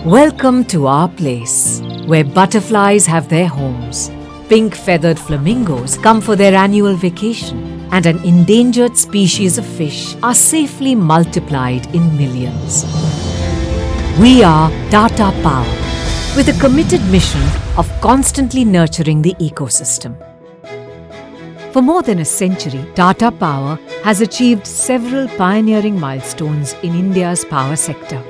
Welcome to our place, where butterflies have their homes, pink-feathered flamingos come for their annual vacation, and an endangered species of fish are safely multiplied in millions. We are Tata Power, with a committed mission of constantly nurturing the ecosystem. For more than a century, Tata Power has achieved several pioneering milestones in India's power sector.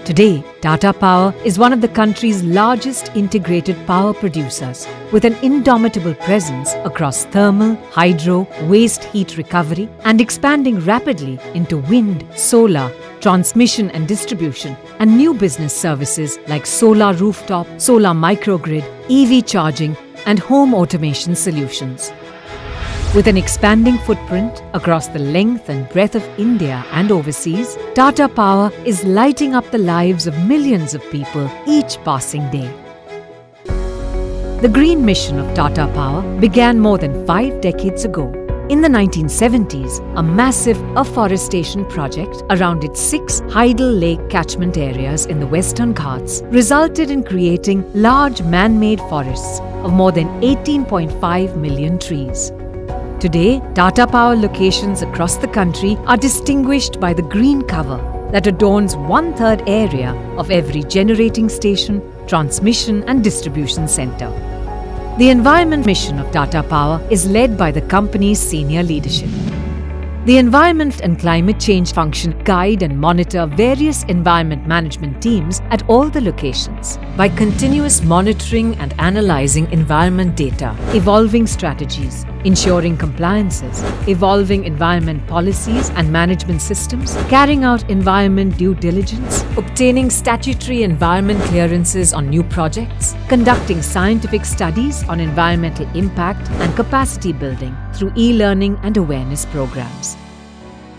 Today, Tata Power is one of the country's largest integrated power producers, with an indomitable presence across thermal, hydro, waste heat recovery, and expanding rapidly into wind, solar, transmission and distribution, and new business services like solar rooftop, solar microgrid, EV charging, and home automation solutions. With an expanding footprint across the length and breadth of India and overseas, Tata Power is lighting up the lives of millions of people each passing day. The green mission of Tata Power began more than 5 decades ago. In the 1970s, a massive afforestation project around its 6 Heidel Lake catchment areas in the Western Ghats resulted in creating large man-made forests of more than 18.5 million trees. Today, Tata Power locations across the country are distinguished by the green cover that adorns 1/3 area of every generating station, transmission and distribution centre. The environment mission of Tata Power is led by the company's senior leadership. The Environment and Climate Change function guide and monitor various environment management teams at all the locations. By continuous monitoring and analysing environment data, evolving strategies, ensuring compliances, evolving environment policies and management systems, carrying out environment due diligence, obtaining statutory environment clearances on new projects, conducting scientific studies on environmental impact and capacity building through e-learning and awareness programs.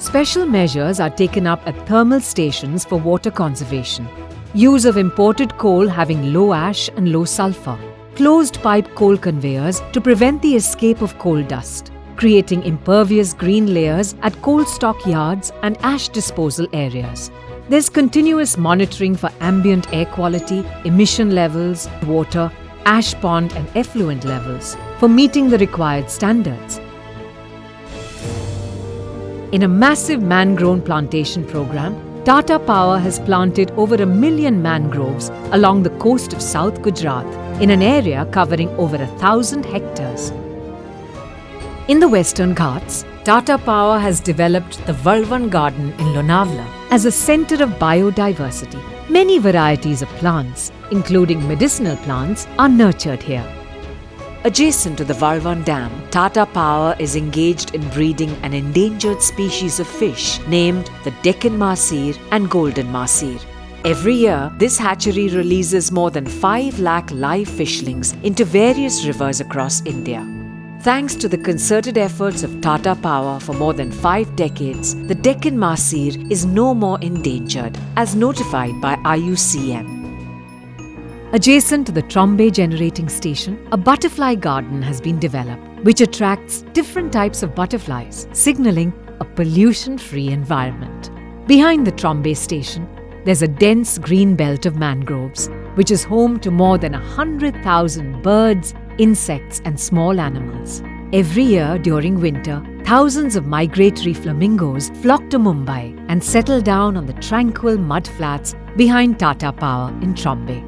Special measures are taken up at thermal stations for water conservation, use of imported coal having low ash and low sulfur, closed pipe coal conveyors to prevent the escape of coal dust, creating impervious green layers at coal stock yards and ash disposal areas. There's continuous monitoring for ambient air quality, emission levels, water, ash pond and effluent levels for meeting the required standards. In a massive mangrove plantation program, Tata Power has planted over 1 million mangroves along the coast of South Gujarat in an area covering over 1,000 hectares. In the Western Ghats, Tata Power has developed the Valvan Garden in Lonavla as a centre of biodiversity. Many varieties of plants, including medicinal plants, are nurtured here. Adjacent to the Valvan Dam, Tata Power is engaged in breeding an endangered species of fish named the Deccan Mahseer and Golden Mahseer. Every year, this hatchery releases more than 5 lakh live fishlings into various rivers across India. Thanks to the concerted efforts of Tata Power for more than 5 decades, the Deccan Mahseer is no more endangered, as notified by IUCN. Adjacent to the Trombay generating station, a butterfly garden has been developed, which attracts different types of butterflies, signalling a pollution-free environment. Behind the Trombay station, there's a dense green belt of mangroves, which is home to more than 100,000 birds, insects and small animals. Every year during winter, thousands of migratory flamingos flock to Mumbai and settle down on the tranquil mud flats behind Tata Power in Trombay.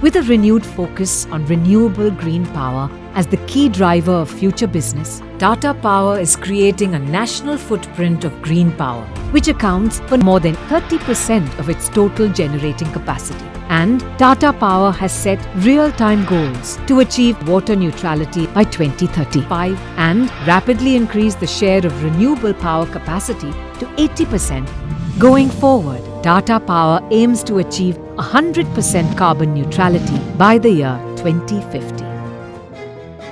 With a renewed focus on renewable green power as the key driver of future business, Tata Power is creating a national footprint of green power, which accounts for more than 30% of its total generating capacity. And Tata Power has set real-time goals to achieve water neutrality by 2035 and rapidly increase the share of renewable power capacity to 80%. Going forward, Tata Power aims to achieve 100% carbon neutrality by the year 2050.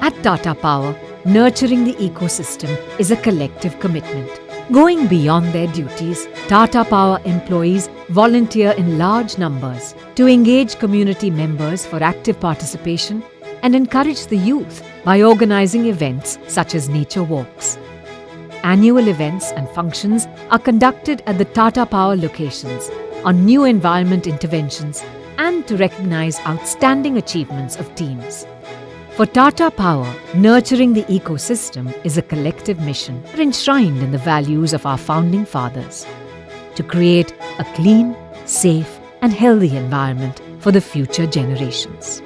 At Tata Power, nurturing the ecosystem is a collective commitment. Going beyond their duties, Tata Power employees volunteer in large numbers to engage community members for active participation and encourage the youth by organizing events such as nature walks. Annual events and functions are conducted at the Tata Power locations, on new environment interventions and to recognize outstanding achievements of teams. For Tata Power, nurturing the ecosystem is a collective mission enshrined in the values of our founding fathers to create a clean, safe, and healthy environment for the future generations.